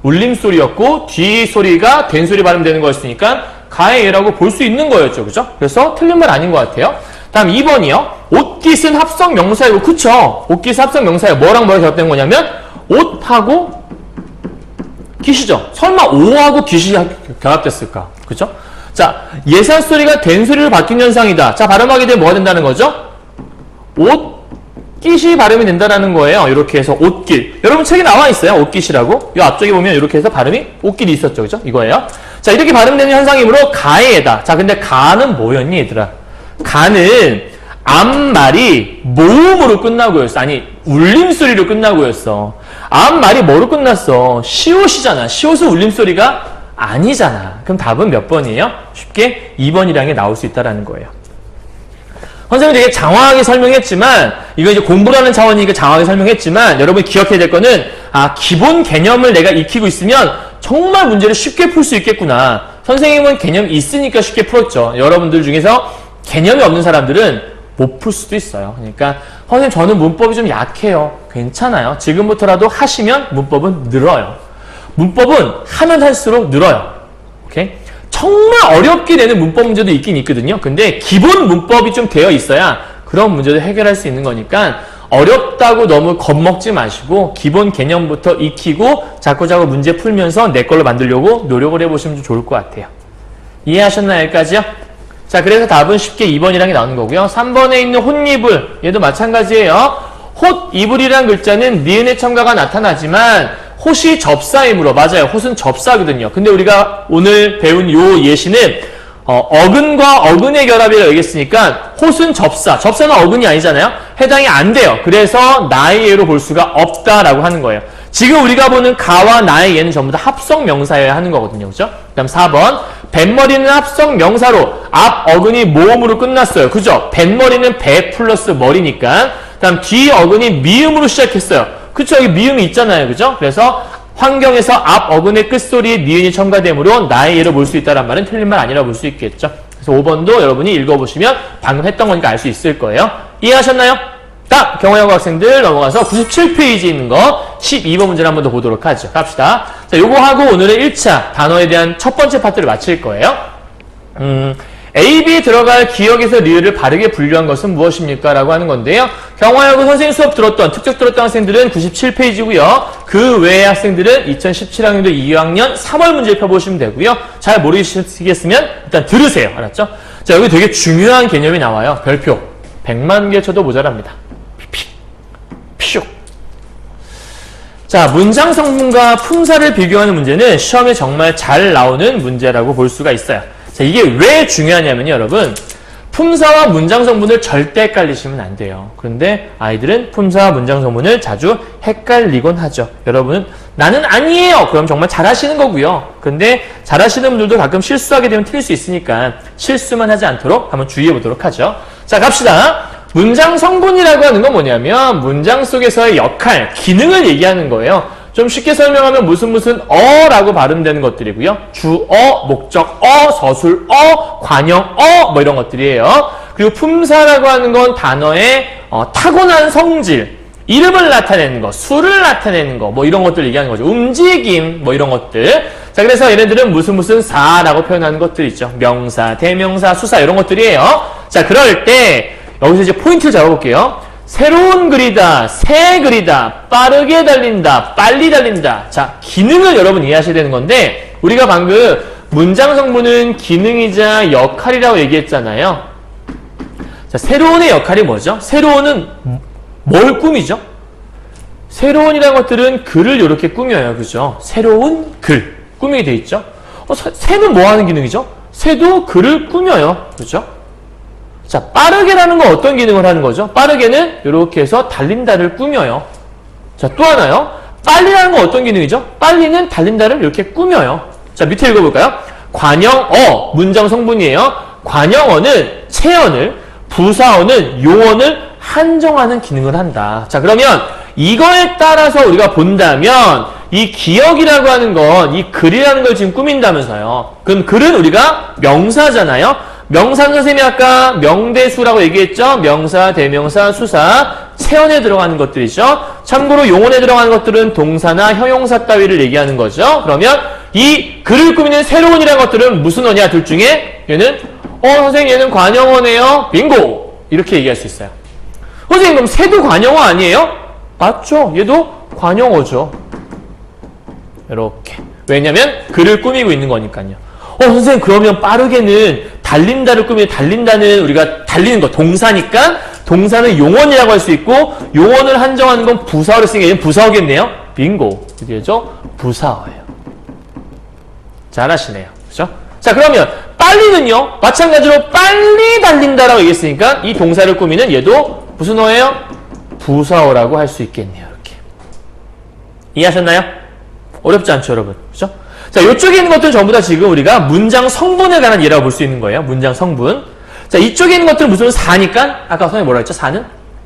울림소리였고 뒤 소리가 된 소리 발음되는 거였으니까 가의 예라고 볼 수 있는 거였죠. 그죠? 그래서 틀린 말 아닌 것 같아요. 다음 2번이요. 옷깃은 합성 명사이고 그쵸? 옷깃은 합성 명사예요. 뭐랑 뭐가 결합된 거냐면 옷하고 깃이죠. 설마 오하고 깃이 결합됐을까? 그죠? 자, 예사 소리가 된 소리로 바뀐 현상이다. 자, 발음하게 되면 뭐가 된다는 거죠? 옷깃이 발음이 된다는 거예요. 이렇게 해서 옷깃. 여러분 책에 나와 있어요. 옷깃이라고. 이 앞쪽에 보면 이렇게 해서 발음이 옷깃이 있었죠. 그죠? 이거예요. 자, 이렇게 발음되는 현상이므로 가의 예다. 자, 근데 가는 뭐였니, 얘들아? 가는 앞말이 모음으로 끝나고였어. 아니, 울림소리로 끝나고였어. 앞말이 뭐로 끝났어? 시옷이잖아. 시옷은 울림소리가 아니잖아. 그럼 답은 몇 번이에요? 쉽게 2번이라는 게 나올 수 있다는 거예요. 선생님이 되게 장황하게 설명했지만 이거 이제 공부라는 차원이니까 장황하게 설명했지만 여러분이 기억해야 될 거는 기본 개념을 내가 익히고 있으면 정말 문제를 쉽게 풀 수 있겠구나. 선생님은 개념이 있으니까 쉽게 풀었죠. 여러분들 중에서 개념이 없는 사람들은 못 풀 수도 있어요. 그러니까 선생님 저는 문법이 좀 약해요. 괜찮아요. 지금부터라도 하시면 문법은 늘어요. 문법은 하면 할수록 늘어요. 오케이? 정말 어렵게 되는 문법 문제도 있긴 있거든요. 근데 기본 문법이 좀 되어 있어야 그런 문제도 해결할 수 있는 거니까 어렵다고 너무 겁먹지 마시고 기본 개념부터 익히고 자꾸자꾸 문제 풀면서 내 걸로 만들려고 노력을 해보시면 좀 좋을 것 같아요. 이해하셨나요? 여기까지요? 자, 그래서 답은 쉽게 2번이라는 게 나오는 거고요. 3번에 있는 혼이불, 얘도 마찬가지예요. 헛이불이라는 글자는 니은의 첨가가 나타나지만 헛이 접사이므로, 맞아요. 헛은 접사거든요. 근데 우리가 오늘 배운 요 예시는 어근과 어근의 결합이라고 얘기했으니까 헛은 접사, 접사는 어근이 아니잖아요. 해당이 안 돼요. 그래서 나의 예로 볼 수가 없다라고 하는 거예요. 지금 우리가 보는 가와 나의 예는 전부 다 합성 명사여야 하는 거거든요. 그죠? 그 다음 4번. 뱃머리는 합성 명사로 앞 어근이 모음으로 끝났어요. 그죠? 뱃머리는 배 플러스 머리니까. 그 다음 뒤 어근이 미음으로 시작했어요. 그쵸? 여기 미음이 있잖아요. 그죠? 그래서 환경에서 앞 어근의 끝소리에 니은이 첨가되므로 나의 예로 볼 수 있다는 말은 틀린 말 아니라고 볼 수 있겠죠. 그래서 5번도 여러분이 읽어보시면 방금 했던 거니까 알 수 있을 거예요. 이해하셨나요? 자, 경호여고 학생들 넘어가서 97페이지 있는 거 12번 문제를 한 번 더 보도록 하죠. 갑시다. 자, 요거 하고 오늘의 1차 단어에 대한 첫 번째 파트를 마칠 거예요. A, B에 들어갈 기억에서 리을을 바르게 분류한 것은 무엇입니까? 라고 하는 건데요. 경화여고 선생님 수업 들었던, 특적 들었던 학생들은 97페이지고요. 그 외의 학생들은 2017학년도 2학년 3월 문제 펴보시면 되고요. 잘 모르시겠으면 일단 들으세요. 알았죠? 자, 여기 되게 중요한 개념이 나와요. 별표. 100만 개 쳐도 모자랍니다. 픽. 자, 문장 성분과 품사를 비교하는 문제는 시험에 정말 잘 나오는 문제라고 볼 수가 있어요. 자, 이게 왜 중요하냐면요, 여러분. 품사와 문장 성분을 절대 헷갈리시면 안 돼요. 그런데 아이들은 품사와 문장 성분을 자주 헷갈리곤 하죠. 여러분은 나는 아니에요. 그럼 정말 잘하시는 거고요. 근데 잘하시는 분들도 가끔 실수하게 되면 틀릴 수 있으니까 실수만 하지 않도록 한번 주의해 보도록 하죠. 자, 갑시다. 문장 성분이라고 하는 건 뭐냐면 문장 속에서의 역할, 기능을 얘기하는 거예요. 좀 쉽게 설명하면 무슨 어라고 발음되는 것들이고요. 주어, 목적어, 서술어, 관형어 뭐 이런 것들이에요. 그리고 품사라고 하는 건 단어의 타고난 성질, 이름을 나타내는 거, 수를 나타내는 거 뭐 이런 것들 얘기하는 거죠. 움직임 뭐 이런 것들. 자, 그래서 얘네들은 무슨 사라고 표현하는 것들 있죠. 명사, 대명사, 수사 이런 것들이에요. 자, 그럴 때 여기서 이제 포인트를 잡아볼게요. 새로운 글이다, 새 글이다, 빠르게 달린다, 빨리 달린다. 자, 기능을 여러분 이해하셔야 되는 건데 우리가 방금 문장 성분은 기능이자 역할이라고 얘기했잖아요. 자, 새로운의 역할이 뭐죠? 새로운은 뭘 꾸미죠? 새로운이라는 것들은 글을 이렇게 꾸며요. 그죠? 새로운 글. 꾸미게 돼 있죠? 새는 뭐 하는 기능이죠? 새도 글을 꾸며요. 그죠? 자, 빠르게라는 건 어떤 기능을 하는 거죠? 빠르게는 이렇게 해서 달린다를 꾸며요. 자, 또 하나요. 빨리라는 건 어떤 기능이죠? 빨리는 달린다를 이렇게 꾸며요. 자, 밑에 읽어볼까요? 관형어, 문장 성분이에요. 관형어는 체언을, 부사어는 용언을 한정하는 기능을 한다. 자, 그러면 이거에 따라서 우리가 본다면 이 기억이라고 하는 건 이 글이라는 걸 지금 꾸민다면서요. 그럼 글은 우리가 명사잖아요. 명사는 선생님이 아까 명대수라고 얘기했죠. 명사, 대명사, 수사, 체언에 들어가는 것들이죠. 참고로 용언에 들어가는 것들은 동사나 형용사 따위를 얘기하는 거죠. 그러면 이 글을 꾸미는 새로운이라는 것들은 무슨 어냐? 둘 중에 얘는 선생님 얘는 관형어네요. 빙고! 이렇게 얘기할 수 있어요. 선생님 그럼 새도 관형어 아니에요? 맞죠. 얘도 관형어죠. 이렇게. 왜냐면 글을 꾸미고 있는 거니까요. 선생님 그러면 빠르게는 달린다를 꾸미는 달린다는 우리가 달리는 거 동사니까 동사는 용언이라고 할 수 있고 용언을 한정하는 건 부사어를 쓰니까 얘는 부사어겠네요. 빙고. 그죠? 부사어예요. 잘하시네요. 그죠? 자, 그러면 빨리는요. 마찬가지로 빨리 달린다라고 얘기했으니까 이 동사를 꾸미는 얘도 무슨 어예요? 부사어라고 할 수 있겠네요. 이렇게. 이해하셨나요? 어렵지 않죠, 여러분? 그죠? 자, 이쪽에 있는 것들은 전부 다 지금 우리가 문장 성분에 관한 예라고 볼 수 있는 거예요. 문장 성분. 자, 이쪽에 있는 것들은 무슨 사니까 아까 선생님 뭐라 했죠? 사는?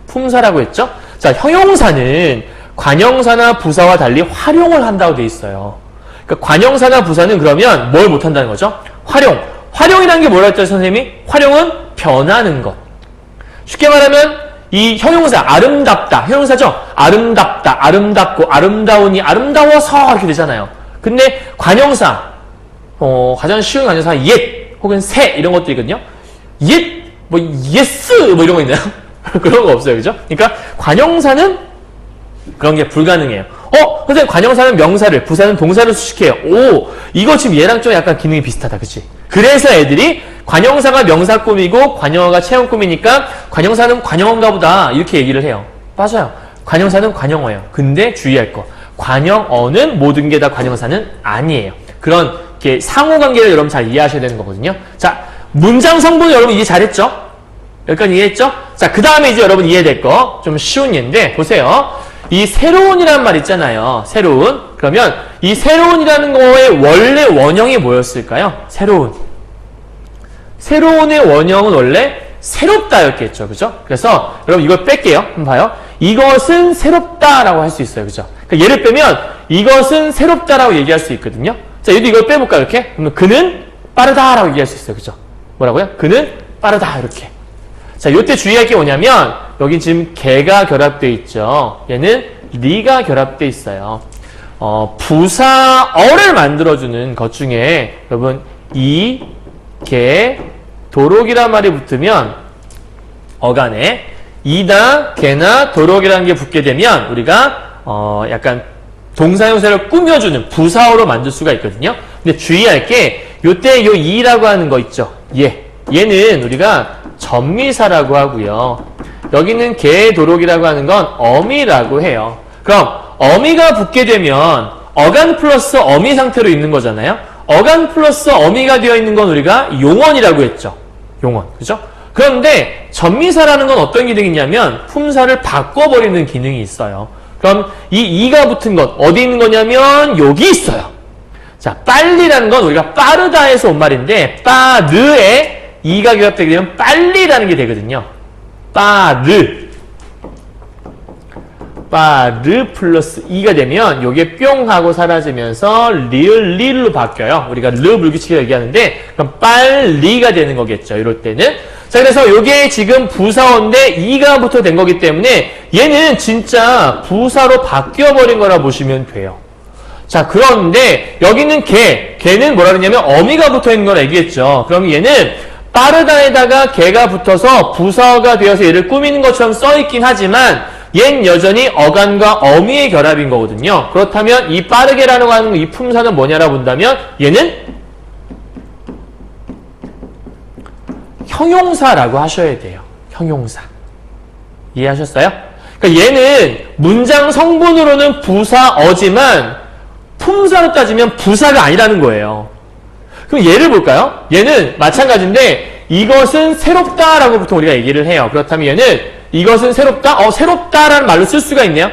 품사라고 했죠? 자, 형용사는 관형사나 부사와 달리 활용을 한다고 돼 있어요. 그러니까 관형사나 부사는 그러면 뭘 못한다는 거죠? 활용. 활용이라는 게 뭐라 했죠, 선생님이? 활용은 변하는 것. 쉽게 말하면 이 형용사 아름답다. 형용사죠? 아름답다, 아름답고, 아름다우니, 아름다워서 이렇게 되잖아요. 근데 관형사, 가장 쉬운 관형사 옛 혹은 새 이런 것들이거든요. 옛, 뭐 예스 뭐 이런 거 있나요? 그런 거 없어요, 그죠? 그러니까 관형사는 그런 게 불가능해요. 선생님 관형사는 명사를, 부사는 동사를 수식해요. 오, 이거 지금 얘랑 좀 약간 기능이 비슷하다, 그치? 그래서 애들이 관형사가 명사 꾸미고 관형어가 체형 꾸미니까 관형사는 관형어인가 보다 이렇게 얘기를 해요. 맞아요. 관형사는 관형어예요. 근데 주의할 거, 관형어는 모든 게 다 관형사는 아니에요. 그런 이렇게 상호관계를 여러분 잘 이해하셔야 되는 거거든요. 자, 문장 성분 여러분 이해 잘했죠? 여기까지 이해했죠? 자, 그 다음에 이제 여러분 이해될 거 좀 쉬운 예인데 보세요. 이 새로운이라는 말 있잖아요. 새로운. 그러면 이 새로운이라는 거의 원래 원형이 뭐였을까요? 새로운. 새로운의 원형은 원래 새롭다였겠죠. 그죠? 그래서 여러분 이걸 뺄게요. 한번 봐요. 이것은 새롭다라고 할 수 있어요. 그죠? 그러니까 예를 빼면 이것은 새롭다라고 얘기할 수 있거든요. 자, 얘도 이걸 빼볼까요? 이렇게? 그러면 그는 빠르다라고 얘기할 수 있어요. 그죠? 뭐라고요? 그는 빠르다. 이렇게. 자, 요때 주의할 게 뭐냐면 여기 지금 개가 결합되어 있죠. 얘는 리가 결합되어 있어요. 부사어를 만들어주는 것 중에 여러분 이, 개, 도록이란 말이 붙으면 어간에 이나, 개나, 도록이라는 게 붙게 되면 우리가 약간 동사형사를 꾸며주는 부사어로 만들 수가 있거든요. 근데 주의할 게 요때 요 이라고 하는 거 있죠. 얘는 우리가 전미사라고 하고요. 여기는 개, 도록이라고 하는 건 어미라고 해요. 그럼 어미가 붙게 되면 어간 플러스 어미 상태로 있는 거잖아요. 어간 플러스 어미가 되어 있는 건 우리가 용언이라고 했죠. 용언. 그죠? 그런데 전미사라는 건 어떤 기능이 있냐면 품사를 바꿔버리는 기능이 있어요. 그럼 이 이가 붙은 것 어디 있는 거냐면 여기 있어요. 자, 빨리라는 건 우리가 빠르다에서 온 말인데 빠르에 이가 결합되게 되면 빨리라는 게 되거든요. 빠르 플러스 이가 되면 요게 뿅 하고 사라지면서 리을로 바뀌어요. 우리가 르 불규칙이라고 얘기하는데 그럼 빨리가 되는 거겠죠. 이럴 때는. 자, 그래서 요게 지금 부사어인데 이가 붙어 된 거기 때문에 얘는 진짜 부사로 바뀌어버린 거라 보시면 돼요. 자, 그런데 여기는 개는 뭐라 그러냐면 어미가 붙어 있는 거라 얘기했죠. 그럼 얘는 빠르다에다가 개가 붙어서 부사어가 되어서 얘를 꾸미는 것처럼 써있긴 하지만 얜 여전히 어간과 어미의 결합인 거거든요. 그렇다면 이 빠르게라고 하는 이 품사는 뭐냐라고 본다면 얘는 형용사라고 하셔야 돼요. 형용사. 이해하셨어요? 그러니까 얘는 문장 성분으로는 부사어지만 품사로 따지면 부사가 아니라는 거예요. 그럼 얘를 볼까요? 얘는 마찬가지인데 이것은 새롭다라고 보통 우리가 얘기를 해요. 그렇다면 얘는 이것은 새롭다? 새롭다라는 말로 쓸 수가 있네요.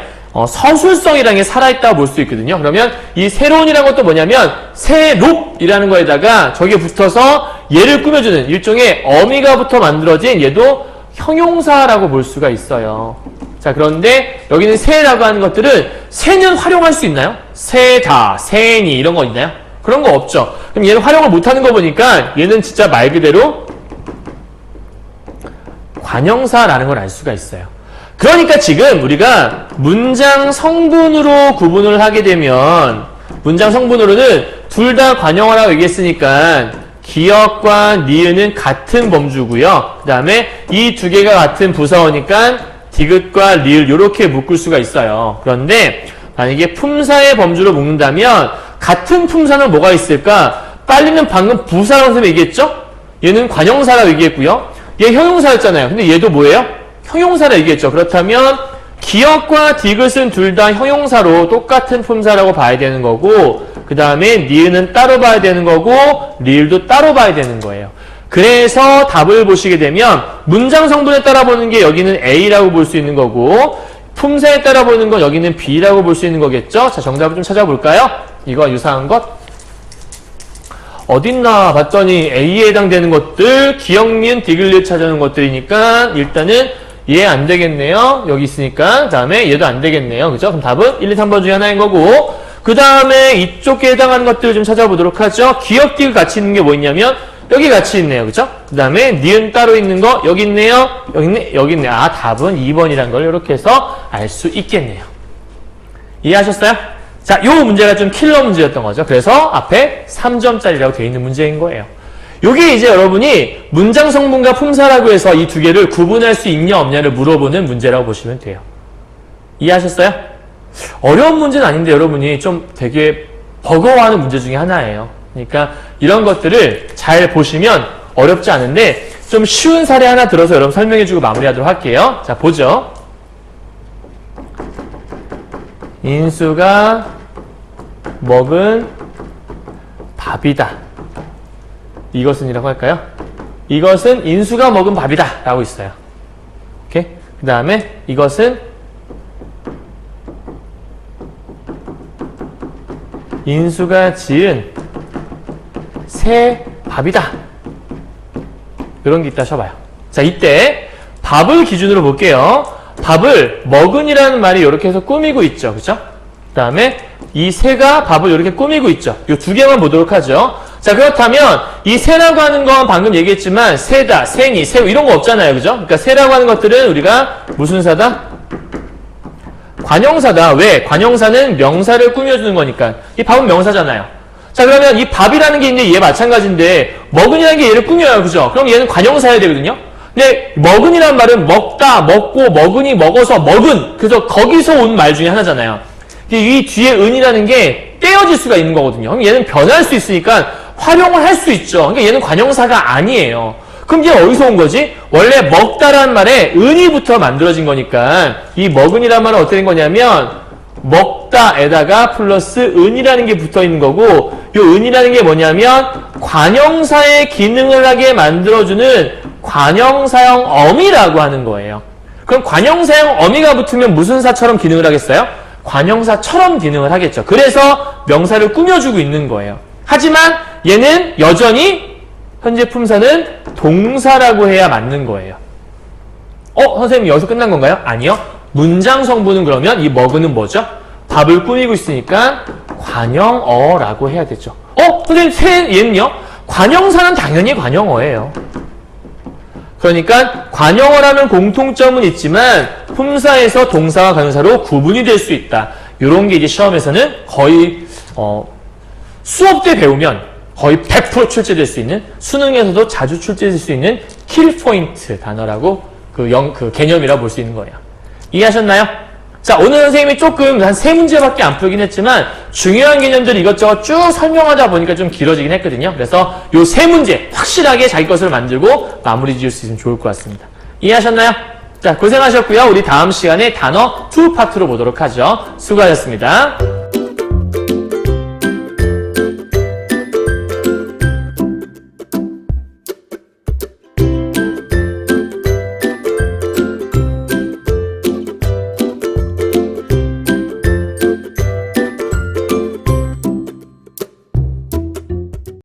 서술성이라는 게 살아있다고 볼 수 있거든요. 그러면 이 새로운이라는 것도 뭐냐면 새롭이라는 거에다가 저게 붙어서 얘를 꾸며주는 일종의 어미가 붙어 만들어진 얘도 형용사라고 볼 수가 있어요. 자, 그런데 여기는 새라고 하는 것들은 새는 활용할 수 있나요? 새다, 새니 이런 거 있나요? 그런 거 없죠. 그럼 얘는 활용을 못하는 거 보니까 얘는 진짜 말 그대로 관형사라는 걸 알 수가 있어요. 그러니까 지금 우리가 문장 성분으로 구분을 하게 되면 문장 성분으로는 둘 다 관형어라고 얘기했으니까 기역과 니은은 같은 범주고요. 그 다음에 이 두 개가 같은 부사어니까 디귿과 리을 이렇게 묶을 수가 있어요. 그런데 만약에 품사의 범주로 묶는다면 같은 품사는 뭐가 있을까? 빨리는 방금 부사라고 선생님이 얘기했죠? 얘는 관형사라고 얘기했고요. 얘 형용사였잖아요. 근데 얘도 뭐예요? 형용사라고 얘기했죠. 그렇다면 기역과 디귿은 둘 다 형용사로 똑같은 품사라고 봐야 되는 거고 그 다음에 니은은 따로 봐야 되는 거고 리을도 따로 봐야 되는 거예요. 그래서 답을 보시게 되면 문장 성분에 따라 보는 게 여기는 A라고 볼 수 있는 거고 품사에 따라 보는 건 여기는 B라고 볼 수 있는 거겠죠? 자, 정답을 좀 찾아볼까요? 이거와 유사한 것 어딨나 봤더니 A에 해당되는 것들 기역, 니은, 디귿 찾아오는 것들이니까 일단은 얘 안 되겠네요. 여기 있으니까. 그 다음에 얘도 안 되겠네요. 그죠? 그럼 답은 1, 2, 3번 중에 하나인 거고 그 다음에 이쪽에 해당하는 것들을 좀 찾아보도록 하죠. 기역, 디귿 같이 있는 게 뭐 있냐면 여기 같이 있네요. 그죠? 그 다음에 니은 따로 있는 거 여기 있네요. 여기 있네. 여기 있네. 아, 답은 2번이란 걸 이렇게 해서 알 수 있겠네요. 이해하셨어요? 자, 요 문제가 좀 킬러 문제였던 거죠. 그래서 앞에 3점짜리라고 되어 있는 문제인 거예요. 요게 이제 여러분이 문장 성분과 품사라고 해서 이 두 개를 구분할 수 있냐 없냐를 물어보는 문제라고 보시면 돼요. 이해하셨어요? 어려운 문제는 아닌데 여러분이 좀 되게 버거워하는 문제 중에 하나예요. 그러니까 이런 것들을 잘 보시면 어렵지 않은데 좀 쉬운 사례 하나 들어서 여러분 설명해주고 마무리하도록 할게요. 자, 보죠. 인수가 먹은 밥이다. 이것은 이라고 할까요? 이것은 인수가 먹은 밥이다 라고 있어요. 오케이? 그 다음에 이것은 인수가 지은 새 밥이다. 이런 게 있다 쳐봐요. 자, 이때 밥을 기준으로 볼게요. 밥을 먹은이라는 말이 이렇게 해서 꾸미고 있죠. 그죠? 그 다음에 이 새가 밥을 이렇게 꾸미고 있죠. 이 두 개만 보도록 하죠. 자, 그렇다면 이 새라고 하는 건 방금 얘기했지만 새다, 새니, 새우 이런 거 없잖아요. 그죠? 그러니까 새라고 하는 것들은 우리가 무슨 사다? 관형사다. 왜? 관형사는 명사를 꾸며주는 거니까. 이 밥은 명사잖아요. 자, 그러면 이 밥이라는 게 있는데 얘 마찬가지인데 먹은이라는 게 얘를 꾸며요. 그죠? 그럼 얘는 관형사여야 되거든요. 근데 먹은이란 말은 먹다, 먹고, 먹은이, 먹어서, 먹은. 그래서 거기서 온 말 중에 하나잖아요. 이 뒤에 은이라는 게 떼어질 수가 있는 거거든요. 그럼 얘는 변할 수 있으니까 활용을 할 수 있죠. 그러니까 얘는 관형사가 아니에요. 그럼 얘 어디서 온 거지? 원래 먹다라는 말에 은이부터 만들어진 거니까 이 먹은이란 말은 어떻게 된 거냐면 먹다에다가 플러스 은이라는 게 붙어 있는 거고 이 은이라는 게 뭐냐면 관형사의 기능을 하게 만들어주는 관형사형 어미라고 하는 거예요. 그럼 관형사형 어미가 붙으면 무슨 사처럼 기능을 하겠어요? 관형사처럼 기능을 하겠죠. 그래서 명사를 꾸며주고 있는 거예요. 하지만 얘는 여전히 현재 품사는 동사라고 해야 맞는 거예요. 선생님 여기서 끝난 건가요? 아니요. 문장 성분은 그러면 이 먹은은 뭐죠? 밥을 꾸미고 있으니까 관형어라고 해야 되죠. 선생님 얘는요? 관형사는 당연히 관형어예요. 그러니까 관형어라는 공통점은 있지만 품사에서 동사와 관형사로 구분이 될 수 있다. 이런 게 이제 시험에서는 거의 수업 때 배우면 거의 100% 출제될 수 있는 수능에서도 자주 출제될 수 있는 킬포인트 단어라고 그 개념이라고 볼 수 있는 거예요. 이해하셨나요? 자, 오늘 선생님이 조금 한 3문제밖에 안 풀긴 했지만 중요한 개념들 이것저것 쭉 설명하다 보니까 좀 길어지긴 했거든요. 그래서 요 3문제 확실하게 자기 것으로 만들고 마무리 지을 수 있으면 좋을 것 같습니다. 이해하셨나요? 자, 고생하셨고요. 우리 다음 시간에 단어 2파트로 보도록 하죠. 수고하셨습니다.